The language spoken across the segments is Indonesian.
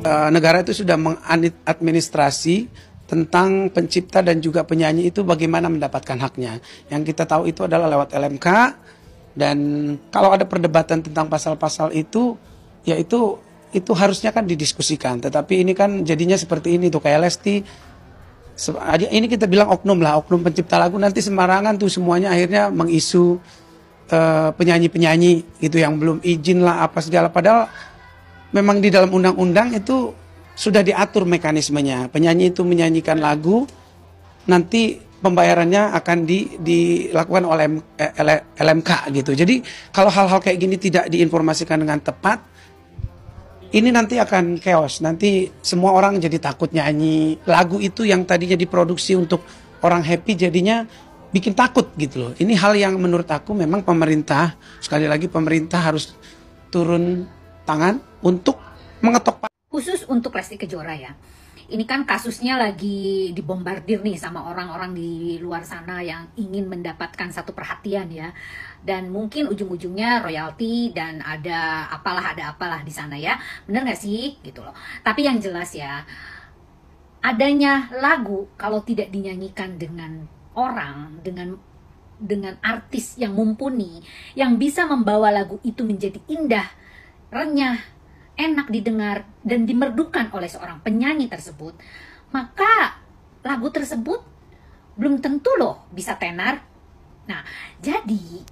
negara itu sudah mengadministrasi tentang pencipta dan juga penyanyi itu bagaimana mendapatkan haknya. Yang kita tahu itu adalah lewat LMK, dan kalau ada perdebatan tentang pasal-pasal itu, ya itu harusnya kan didiskusikan. Tetapi ini kan jadinya seperti ini tuh, kayak Lesti. Ini kita bilang oknum lah, oknum pencipta lagu, nanti sembarangan tuh semuanya akhirnya mengisu penyanyi-penyanyi itu yang belum izin lah apa segala. Padahal memang di dalam undang-undang itu sudah diatur mekanismenya. Penyanyi itu menyanyikan lagu, nanti pembayarannya akan dilakukan oleh LMK gitu. Jadi kalau hal-hal kayak gini tidak diinformasikan dengan tepat, ini nanti akan chaos. Nanti semua orang jadi takut nyanyi. Lagu itu yang tadinya diproduksi untuk orang happy jadinya bikin takut gitu loh. Ini hal yang menurut aku memang pemerintah, sekali lagi pemerintah harus turun tangan untuk mengetok. Khusus untuk Lesti Kejora ya. Ini kan kasusnya lagi dibombardir nih sama orang-orang di luar sana yang ingin mendapatkan satu perhatian ya. Dan mungkin ujung-ujungnya royalti dan ada apalah di sana ya. Bener gak sih? Gitu loh. Tapi yang jelas ya, adanya lagu kalau tidak dinyanyikan dengan orang, dengan artis yang mumpuni, yang bisa membawa lagu itu menjadi indah, renyah, enak didengar, dan dimerdukan oleh seorang penyanyi tersebut, maka lagu tersebut belum tentu loh bisa tenar. Nah, jadi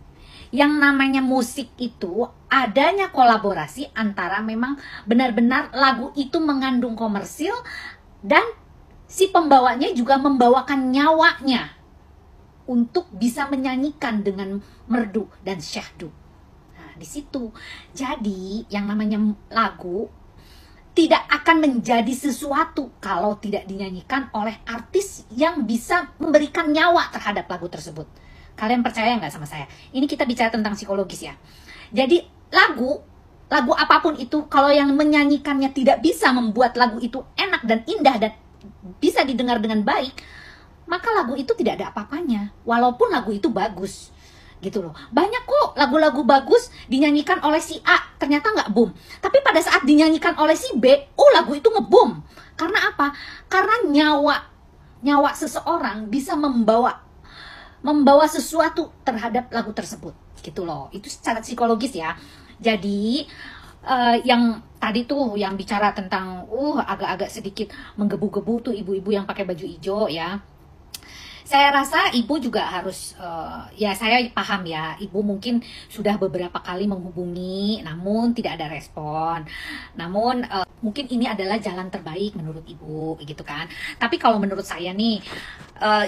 yang namanya musik itu adanya kolaborasi antara memang benar-benar lagu itu mengandung komersil dan si pembawanya juga membawakan nyawanya untuk bisa menyanyikan dengan merdu dan syahdu. Di situ. Jadi yang namanya lagu tidak akan menjadi sesuatu kalau tidak dinyanyikan oleh artis yang bisa memberikan nyawa terhadap lagu tersebut. Kalian percaya nggak sama saya? Ini kita bicara tentang psikologis ya. Jadi lagu apapun itu, kalau yang menyanyikannya tidak bisa membuat lagu itu enak dan indah dan bisa didengar dengan baik, maka lagu itu tidak ada apa-apanya. Walaupun lagu itu bagus. Gitu loh. Banyak kok lagu-lagu bagus dinyanyikan oleh si A, ternyata nggak boom. Tapi pada saat dinyanyikan oleh si B, lagu itu nge-boom. Karena apa? Karena nyawa seseorang bisa membawa sesuatu terhadap lagu tersebut. Gitu loh. Itu secara psikologis ya. Jadi yang tadi tuh yang bicara tentang agak-agak sedikit menggebu-gebu tuh ibu-ibu yang pakai baju hijau ya. Saya rasa ibu juga harus, ya saya paham ya, ibu mungkin sudah beberapa kali menghubungi, namun tidak ada respon. Namun mungkin ini adalah jalan terbaik menurut ibu, gitu kan. Tapi kalau menurut saya nih,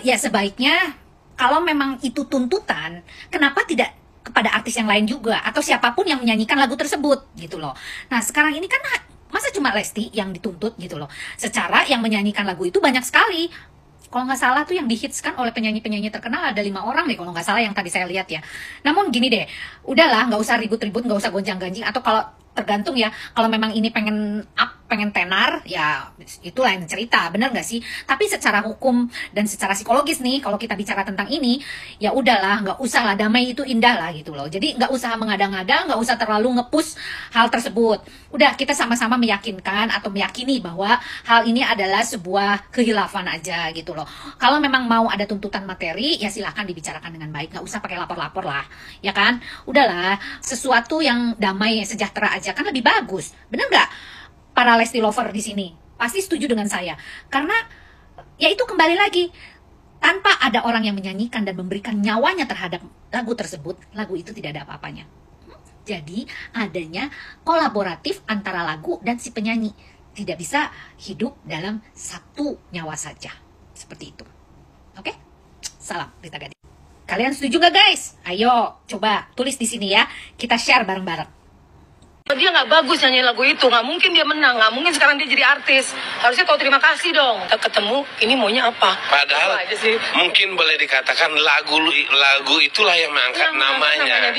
ya sebaiknya kalau memang itu tuntutan, kenapa tidak kepada artis yang lain juga, atau siapapun yang menyanyikan lagu tersebut, gitu loh. Nah sekarang ini kan masa cuma Lesti yang dituntut gitu loh. Secara yang menyanyikan lagu itu banyak sekali. Kalau nggak salah tuh yang dihitskan oleh penyanyi-penyanyi terkenal ada 5 orang deh kalau nggak salah yang tadi saya lihat ya. Namun gini deh, udahlah nggak usah ribut-ribut, nggak usah gonjang-ganjing. Atau kalau tergantung ya, kalau memang ini pengen tenar, ya itu lain cerita, bener nggak sih? Tapi secara hukum dan secara psikologis nih, kalau kita bicara tentang ini, ya udahlah, nggak usah lah, damai itu indah lah gitu loh. Jadi nggak usah mengada-ngada, nggak usah terlalu nge-push hal tersebut. Udah, kita sama-sama meyakinkan atau meyakini bahwa hal ini adalah sebuah khilafan aja gitu loh. Kalau memang mau ada tuntutan materi, ya silahkan dibicarakan dengan baik, nggak usah pakai lapor-lapor lah, ya kan? Udahlah, sesuatu yang damai, sejahtera aja kan lebih bagus, bener nggak? Para Lesti lover di sini pasti setuju dengan saya, karena ya itu kembali lagi, tanpa ada orang yang menyanyikan dan memberikan nyawanya terhadap lagu tersebut, lagu itu tidak ada apa-apanya. Jadi adanya kolaboratif antara lagu dan si penyanyi, tidak bisa hidup dalam satu nyawa saja, seperti itu. Oke? Salam Rita Gading. Kalian setuju nggak guys? Ayo coba tulis di sini ya, kita share bareng-bareng. Dia nggak bagus nyanyiin lagu itu, nggak mungkin dia menang, nggak mungkin sekarang dia jadi artis. Harusnya tahu terima kasih dong. Kita ketemu, ini maunya apa? Padahal apa aja sih? Mungkin boleh dikatakan lagu itulah yang mengangkat namanya.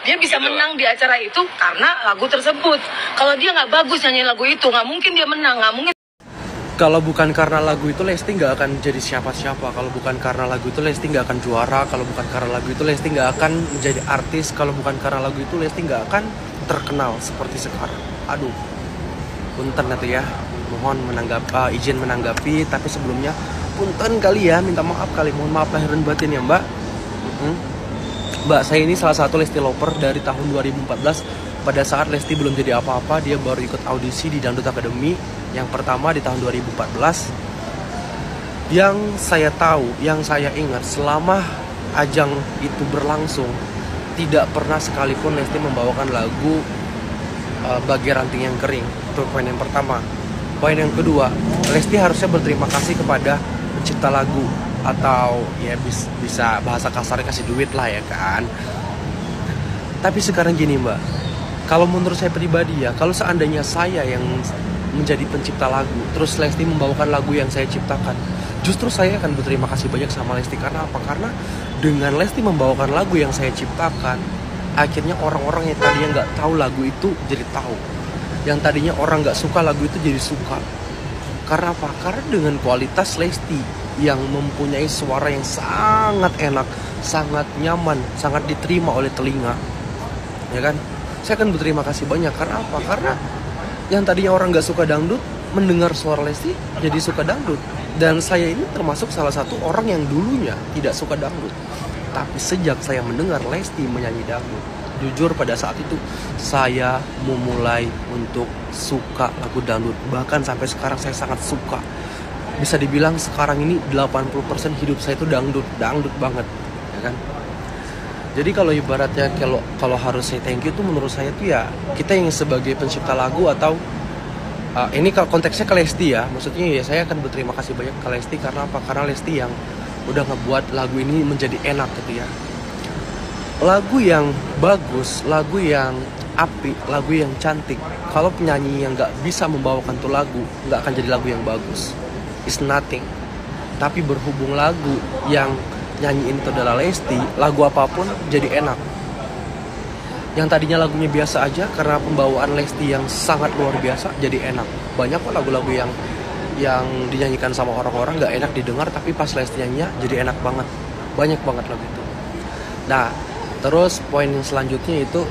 Dia bisa gitu menang di acara itu karena lagu tersebut. Kalau dia nggak bagus nyanyiin lagu itu, nggak mungkin dia menang, nggak mungkin. Kalau bukan karena lagu itu Lesti nggak akan jadi siapa-siapa. Kalau bukan karena lagu itu Lesti nggak akan juara. Kalau bukan karena lagu itu Lesti nggak akan menjadi artis. Kalau bukan karena lagu itu Lesti nggak akan terkenal seperti sekarang. Aduh, punten itu ya. mohon izin menanggapi, tapi sebelumnya punten kali ya, minta maaf kali, mohon maaf lahir dan batin ya Mbak. Mbak, saya ini salah satu Lesti Lover dari tahun 2014. Pada saat Lesti belum jadi apa-apa, dia baru ikut audisi di Dangdut Academy yang pertama di tahun 2014. Yang saya tahu, yang saya ingat selama ajang itu berlangsung, tidak pernah sekalipun Lesti membawakan lagu Bagai Ranting Yang Kering. Itu poin yang pertama. Poin yang kedua, Lesti harusnya berterima kasih kepada pencipta lagu, atau ya bisa bahasa kasarnya kasih duit lah ya kan. Tapi sekarang gini Mbak, kalau menurut saya pribadi ya, kalau seandainya saya yang menjadi pencipta lagu, terus Lesti membawakan lagu yang saya ciptakan, justru saya akan berterima kasih banyak sama Lesti. Karena apa? Karena dengan Lesti membawakan lagu yang saya ciptakan, akhirnya orang-orang yang tadinya nggak tahu lagu itu jadi tahu. Yang tadinya orang nggak suka lagu itu jadi suka. Karena apa? Karena dengan kualitas Lesti yang mempunyai suara yang sangat enak, sangat nyaman, sangat diterima oleh telinga, ya kan? Saya akan berterima kasih banyak. Karena apa? Karena yang tadinya orang nggak suka dangdut, mendengar suara Lesti jadi suka dangdut. Dan saya ini termasuk salah satu orang yang dulunya tidak suka dangdut. Tapi sejak saya mendengar Lesti menyanyi dangdut, jujur pada saat itu saya memulai untuk suka lagu dangdut. Bahkan sampai sekarang saya sangat suka. Bisa dibilang sekarang ini 80% hidup saya itu dangdut banget, ya kan? Jadi kalau ibaratnya kalau harus saya thank you tuh menurut saya tuh ya kita yang sebagai pencipta lagu, atau ini konteksnya ke Lesti ya, maksudnya ya saya akan berterima kasih banyak ke Lesti. Karena apa? Karena Lesti yang udah ngebuat lagu ini menjadi enak gitu ya. Lagu yang bagus, lagu yang apik, lagu yang cantik, kalau penyanyi yang nggak bisa membawakan tuh lagu, nggak akan jadi lagu yang bagus. It's nothing. Tapi berhubung lagu yang nyanyiin itu adalah Lesti, lagu apapun jadi enak. Yang tadinya lagunya biasa aja, karena pembawaan Lesti yang sangat luar biasa jadi enak. Banyak kok lagu-lagu yang dinyanyikan sama orang-orang gak enak didengar, tapi pas Lesti nyanyinya jadi enak banget. Banyak banget lagu itu. Nah, terus poin yang selanjutnya itu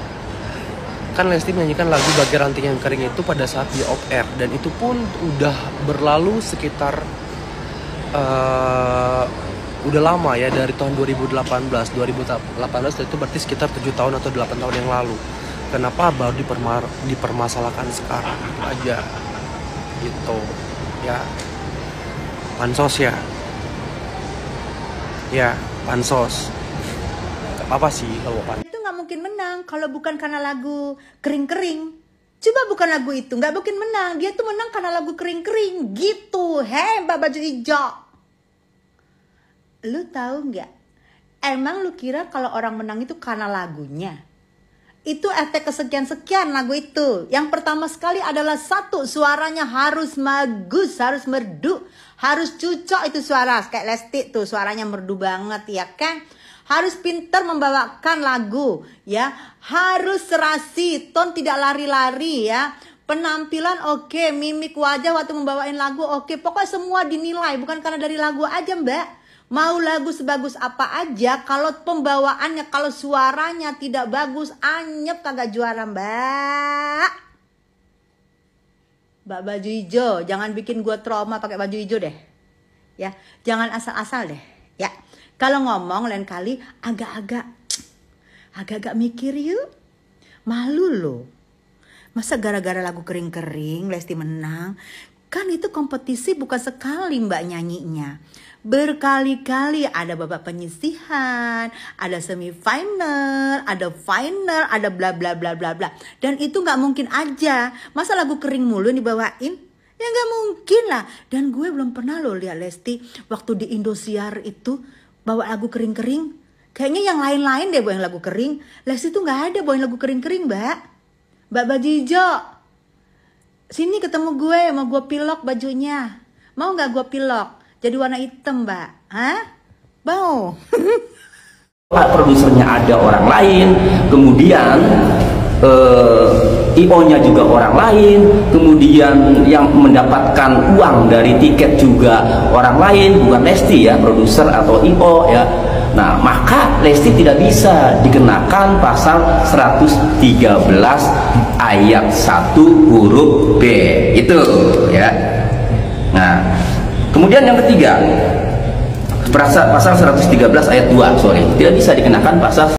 kan Lesti menyanyikan lagu Bagai Ranting Yang Kering itu pada saat di off air, dan itu pun udah berlalu sekitar udah lama ya, dari tahun 2018 itu berarti sekitar 7 tahun atau 8 tahun yang lalu. Kenapa baru dipermasalahkan sekarang aja gitu ya? Pansos ya pansos, gak apa-apa sih kalau pansos. Itu gak mungkin menang kalau bukan karena lagu Kering-Kering. Coba bukan lagu itu, gak mungkin menang. Dia tuh menang karena lagu Kering-Kering gitu. Hei Mbak Baju Hijau, lu tahu nggak? Emang lu kira kalau orang menang itu karena lagunya? Itu efek kesekian-sekian lagu itu. Yang pertama sekali adalah satu, suaranya harus bagus, harus merdu, harus cocok itu suara. Kayak Lesti tuh suaranya merdu banget ya kan? Harus pintar membawakan lagu ya. Harus serasi, ton tidak lari-lari ya. Penampilan oke, mimik wajah waktu membawain lagu oke. Pokoknya semua dinilai, bukan karena dari lagu aja Mbak. Mau lagu sebagus apa aja, kalau pembawaannya, kalau suaranya tidak bagus, anyep kagak juara Mbak. Mbak Baju Hijau, jangan bikin gue trauma pakai baju hijau deh. Ya, jangan asal-asal deh. Ya, kalau ngomong lain kali agak-agak mikir yuk. Malu loh. Masa gara-gara lagu Kering-Kering Lesti menang? Kan itu kompetisi bukan sekali Mbak nyanyinya. Berkali-kali ada babak penyisihan, ada semifinal, ada final, ada bla bla bla bla bla. Dan itu nggak mungkin aja. Masa lagu Kering mulu dibawain? Ya nggak mungkin lah. Dan gue belum pernah loh lihat Lesti waktu di Indosiar itu bawa lagu Kering-Kering. Kayaknya yang lain-lain deh bawain lagu Kering. Lesti tuh nggak ada bawain lagu Kering-Kering Mbak. Mbak Baju Hijau, sini ketemu gue, mau gue pilok bajunya. Mau nggak gue pilok? Jadi warna hitam Mbak. Hah? Mau? Produsernya ada orang lain, kemudian IO-nya juga orang lain, kemudian yang mendapatkan uang dari tiket juga orang lain, bukan Lesti ya, produser atau IO ya. Nah, maka Lesti tidak bisa dikenakan pasal 113 ayat 1 huruf B. Itu ya. Nah, kemudian yang ketiga, pasal 113 ayat 2, tidak bisa dikenakan pasal